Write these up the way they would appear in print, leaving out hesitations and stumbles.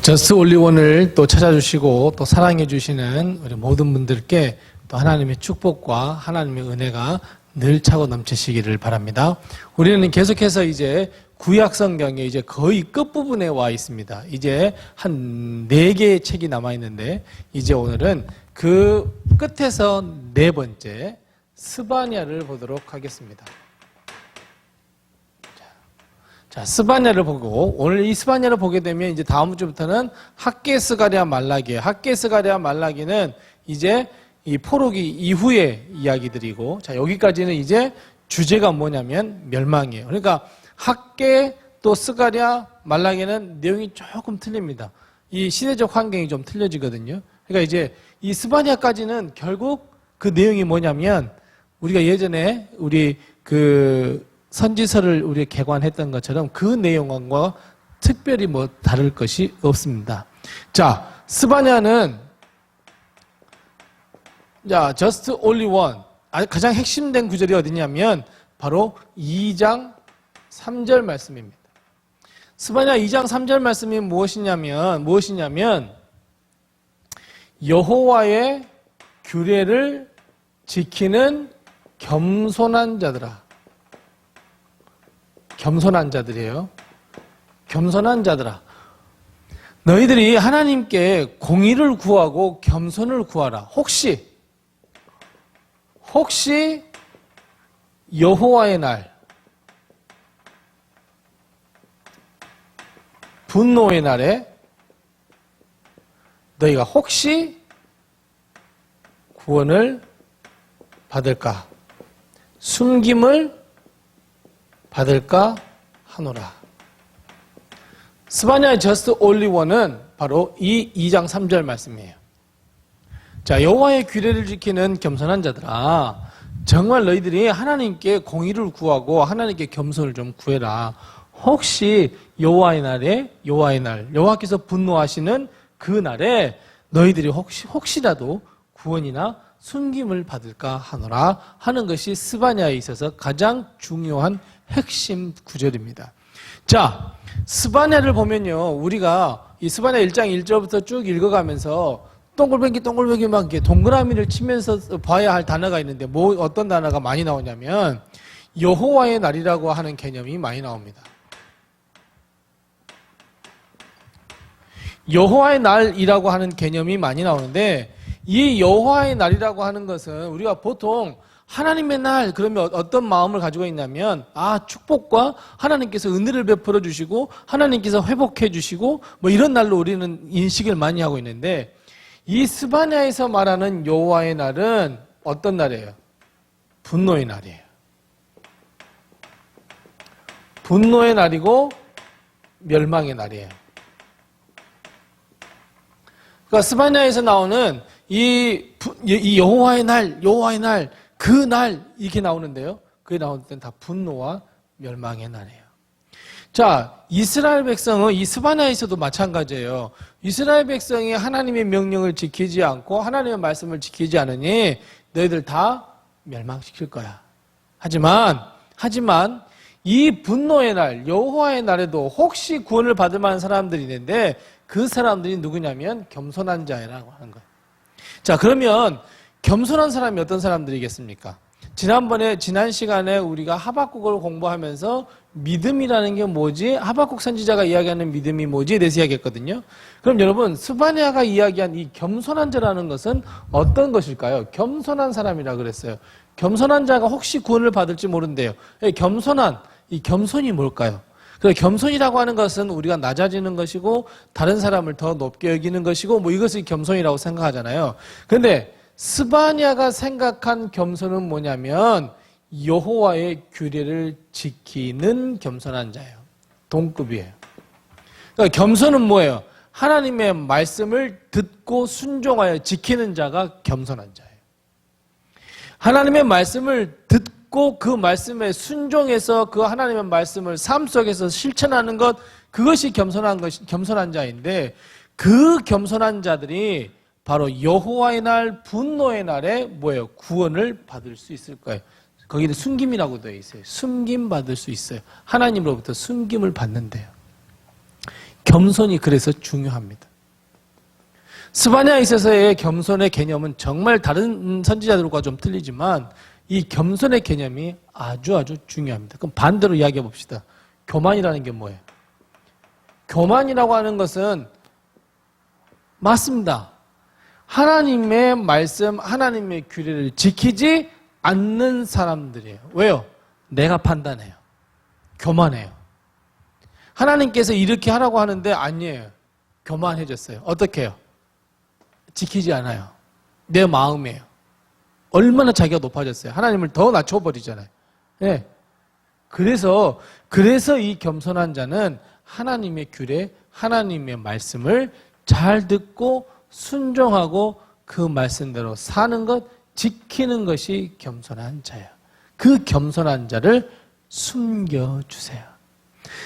저스트 올리원을 또 찾아주시고 또 사랑해 주시는 우리 모든 분들께 또 하나님의 축복과 하나님의 은혜가 늘 차고 넘치시기를 바랍니다. 우리는 계속해서 이제 구약 성경의 이제 거의 끝부분에 와 있습니다. 이제 한 4개의 책이 남아 있는데 이제 오늘은 그 끝에서 4번째 스바냐를 보도록 하겠습니다. 자, 스바냐를 보고 오늘 이 스바냐를 보게 되면 이제 다음 주부터는 학개스가랴 말라기예요. 학개스가랴 말라기는 이제 이 포로기 이후의 이야기들이고, 자, 여기까지는 이제 주제가 뭐냐면 멸망이에요. 그러니까 학개 또 스가랴 말라기는 내용이 조금 틀립니다. 이 시대적 환경이 좀 틀려지거든요. 그러니까 이제 이 스바냐까지는 결국 그 내용이 뭐냐면 우리가 예전에 우리 그 선지서를 우리 개관했던 것처럼 그 내용과 특별히 뭐 다를 것이 없습니다. 자, 스바냐는 자, just only one. 가장 핵심된 구절이 어디냐면 바로 2장 3절 말씀입니다. 스바냐 2장 3절 말씀이 무엇이냐면 여호와의 규례를 지키는 겸손한 자들아. 겸손한 자들이에요. 겸손한 자들아. 너희들이 하나님께 공의를 구하고 겸손을 구하라. 혹시 여호와의 날, 분노의 날에 너희가 혹시 구원을 받을까? 숨김을 받을까 하노라. 스바냐의 just only one은 바로 이 2장 3절 말씀이에요. 자, 여호와의 규례를 지키는 겸손한 자들아, 정말 너희들이 하나님께 공의를 구하고 하나님께 겸손을 좀 구해라. 혹시 여호와의 날, 여호와께서 분노하시는 그 날에 너희들이 혹시라도 구원이나 숨김을 받을까 하노라 하는 것이 스바냐에 있어서 가장 중요한 핵심 구절입니다. 자, 스바냐를 보면요, 우리가 이 스바냐 1장 1절부터 쭉 읽어가면서 동글뱅이 막 이렇게 동그라미를 치면서 봐야 할 단어가 있는데 어떤 단어가 많이 나오냐면 여호와의 날이라고 하는 개념이 많이 나옵니다. 여호와의 날이라고 하는 개념이 많이 나오는데 이 여호와의 날이라고 하는 것은 우리가 보통 하나님의 날 그러면 어떤 마음을 가지고 있냐면 축복과 하나님께서 은혜를 베풀어 주시고 하나님께서 회복해 주시고 뭐 이런 날로 우리는 인식을 많이 하고 있는데 이 스바냐에서 말하는 여호와의 날은 어떤 날이에요? 분노의 날이에요. 분노의 날이고 멸망의 날이에요. 그러니까 스바냐에서 나오는 이 여호와의 날, 그 날 이렇게 나오는데요. 그게 나올 때는 다 분노와 멸망의 날이에요. 자, 이스라엘 백성은 이 스바냐에서도 마찬가지예요. 이스라엘 백성이 하나님의 명령을 지키지 않고 하나님의 말씀을 지키지 않으니 너희들 다 멸망시킬 거야. 하지만 이 분노의 날, 여호와의 날에도 혹시 구원을 받을 만한 사람들이 있는데 그 사람들이 누구냐면 겸손한 자라고 하는 거예요. 자, 그러면 겸손한 사람이 어떤 사람들이겠습니까? 지난 시간에 우리가 하박국을 공부하면서 믿음이라는 게 뭐지? 하박국 선지자가 이야기하는 믿음이 뭐지에 대해서 이야기했거든요. 그럼 여러분, 스바냐가 이야기한 이 겸손한 자라는 것은 어떤 것일까요? 겸손한 사람이라 그랬어요. 겸손한 자가 혹시 구원을 받을지 모른대요. 이 겸손이 뭘까요? 그래서 겸손이라고 하는 것은 우리가 낮아지는 것이고 다른 사람을 더 높게 여기는 것이고 뭐 이것을 겸손이라고 생각하잖아요. 그런데 스바냐가 생각한 겸손은 뭐냐면 여호와의 규례를 지키는 겸손한 자예요. 동급이에요. 그러니까 겸손은 뭐예요? 하나님의 말씀을 듣고 순종하여 지키는 자가 겸손한 자예요. 하나님의 말씀을 듣고 그 말씀에 순종해서 그 하나님의 말씀을 삶 속에서 실천하는 것, 그것이 겸손한 자인데 그 겸손한 자들이 바로 여호와의 날, 분노의 날에 뭐예요? 구원을 받을 수 있을 거예요. 거기는 숨김이라고 되어 있어요. 숨김 받을 수 있어요. 하나님으로부터 숨김을 받는데요. 겸손이 그래서 중요합니다. 스바냐에 있어서의 겸손의 개념은 정말 다른 선지자들과 좀 틀리지만 이 겸손의 개념이 아주 중요합니다. 그럼 반대로 이야기해 봅시다. 교만이라는 게 뭐예요? 교만이라고 하는 것은 맞습니다. 하나님의 말씀, 하나님의 규례를 지키지 않는 사람들이에요. 왜요? 내가 판단해요. 교만해요. 하나님께서 이렇게 하라고 하는데 아니에요. 교만해졌어요. 어떻게 해요? 지키지 않아요. 내 마음이에요. 얼마나 자기가 높아졌어요. 하나님을 더 낮춰버리잖아요. 네. 그래서 이 겸손한 자는 하나님의 규례, 하나님의 말씀을 잘 듣고 순종하고 그 말씀대로 사는 것, 지키는 것이 겸손한 자예요. 그 겸손한 자를 숨겨주세요.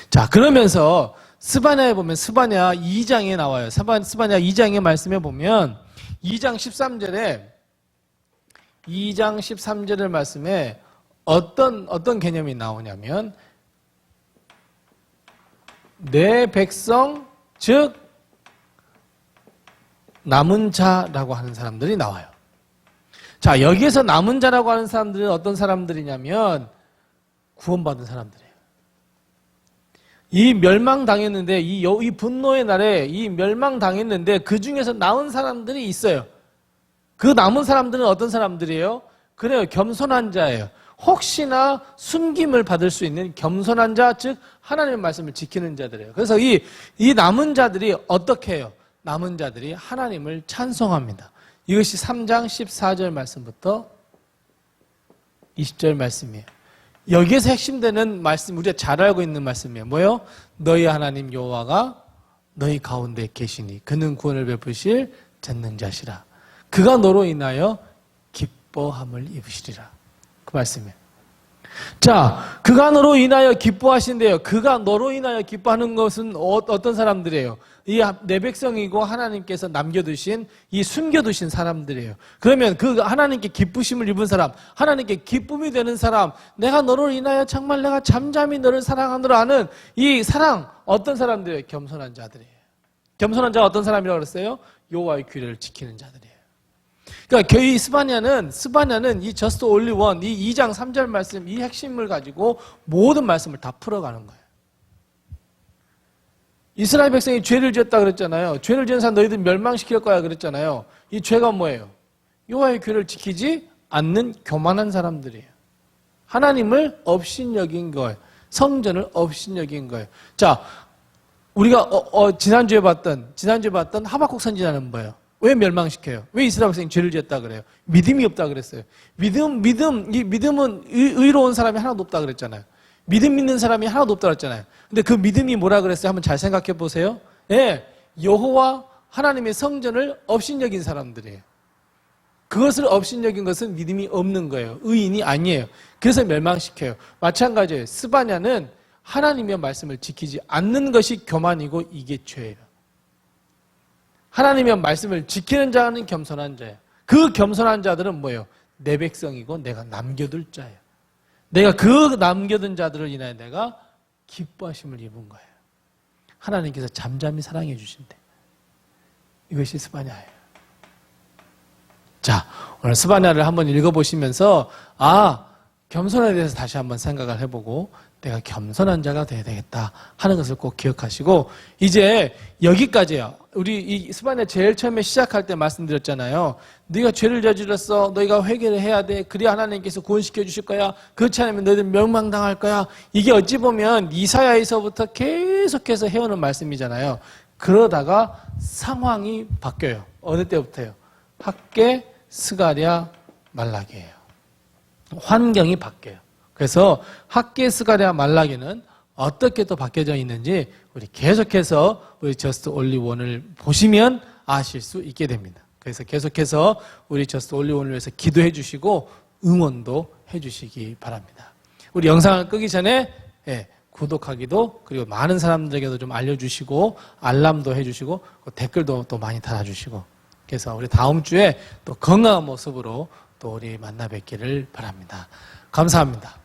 자, 그러면서 스바냐에 보면 스바냐 2장에 나와요. 스바냐 2장의 말씀에 보면 2장 13절의 말씀에 어떤 개념이 나오냐면 내 백성 즉 남은 자라고 하는 사람들이 나와요. 자, 여기에서 남은 자라고 하는 사람들은 어떤 사람들이냐면 구원받은 사람들이에요. 이 멸망당했는데 이 분노의 날에 이 멸망당했는데 그 중에서 나온 사람들이 있어요. 그 남은 사람들은 어떤 사람들이에요? 그래요. 겸손한 자예요. 혹시나 숨김을 받을 수 있는 겸손한 자, 즉 하나님의 말씀을 지키는 자들이에요. 그래서 이 남은 자들이 어떻게 해요? 남은 자들이 하나님을 찬송합니다. 이것이 3장 14절 말씀부터 20절 말씀이에요. 여기에서 핵심되는 말씀, 우리가 잘 알고 있는 말씀이에요. 뭐요? 너희 하나님 여호와가 너희 가운데 계시니 그는 구원을 베푸실 전능자시라. 그가 너로 인하여 기뻐함을 입으시리라. 그 말씀이에요. 자, 그가 너로 인하여 기뻐하신대요. 그가 너로 인하여 기뻐하는 것은 어떤 사람들이에요? 이 내 백성이고 하나님께서 남겨두신 이 숨겨두신 사람들이에요. 그러면 그 하나님께 기쁘심을 입은 사람, 하나님께 기쁨이 되는 사람, 내가 너로 인하여 정말 내가 잠잠히 너를 사랑하노라 하는 이 사랑, 어떤 사람들이에요? 겸손한 자들이에요. 겸손한 자가 어떤 사람이라고 그랬어요? 여호와의 규례를 지키는 자들이에요. 그러니까 이 스바냐는 이 just only one, 이 2장 3절 말씀, 이 핵심을 가지고 모든 말씀을 다 풀어가는 거예요. 이스라엘 백성이 죄를 지었다 그랬잖아요. 죄를 지은 사람 너희들 멸망시킬 거야 그랬잖아요. 이 죄가 뭐예요? 여호와의 규례를 지키지 않는 교만한 사람들이에요. 하나님을 업신여긴 거예요. 성전을 업신여긴 거예요. 자, 우리가 지난주에 봤던 하박국 선지자는 뭐예요? 왜 멸망시켜요? 왜 이스라엘 백성이 죄를 지었다 그래요? 믿음이 없다 그랬어요. 믿음은 의로운 사람이 하나도 없다 그랬잖아요. 믿음 있는 사람이 하나도 없다 그랬잖아요. 근데 그 믿음이 뭐라 그랬어요? 한번 잘 생각해 보세요. 예, 여호와 하나님의 성전을 업신여긴 사람들이에요. 그것을 업신여긴 것은 믿음이 없는 거예요. 의인이 아니에요. 그래서 멸망시켜요. 마찬가지예요. 스바냐는 하나님의 말씀을 지키지 않는 것이 교만이고 이게 죄예요. 하나님의 말씀을 지키는 자는 겸손한 자예요. 그 겸손한 자들은 뭐예요? 내 백성이고 내가 남겨둘 자예요. 내가 그 남겨둔 자들을 인하여 내가 기뻐하심을 입은 거예요. 하나님께서 잠잠히 사랑해 주신대. 이것이 스바냐예요. 자, 오늘 스바냐를 한번 읽어보시면서 겸손에 대해서 다시 한번 생각을 해보고 내가 겸손한 자가 돼야 되겠다 하는 것을 꼭 기억하시고, 이제 여기까지예요. 우리 이 스바냐 제일 처음에 시작할 때 말씀드렸잖아요. 네가 죄를 저질렀어. 너희가 회개를 해야 돼. 그래야 하나님께서 구원시켜 주실 거야. 그렇지 않으면 너희들 멸망당할 거야. 이게 어찌 보면 이사야에서부터 계속해서 해오는 말씀이잖아요. 그러다가 상황이 바뀌어요. 어느 때부터요? 학개, 스가랴, 말라기예요. 환경이 바뀌어요. 그래서 학개, 스가랴, 말라기는 어떻게 또 바뀌어져 있는지 우리 계속해서 우리 저스트 올리원을 보시면 아실 수 있게 됩니다. 그래서 계속해서 우리 저스트 올리원을 위해서 기도해 주시고 응원도 해 주시기 바랍니다. 우리 영상을 끄기 전에 구독하기도, 그리고 많은 사람들에게도 좀 알려주시고 알람도 해주시고 댓글도 또 많이 달아주시고, 그래서 우리 다음 주에 또 건강한 모습으로 또 우리 만나 뵙기를 바랍니다. 감사합니다.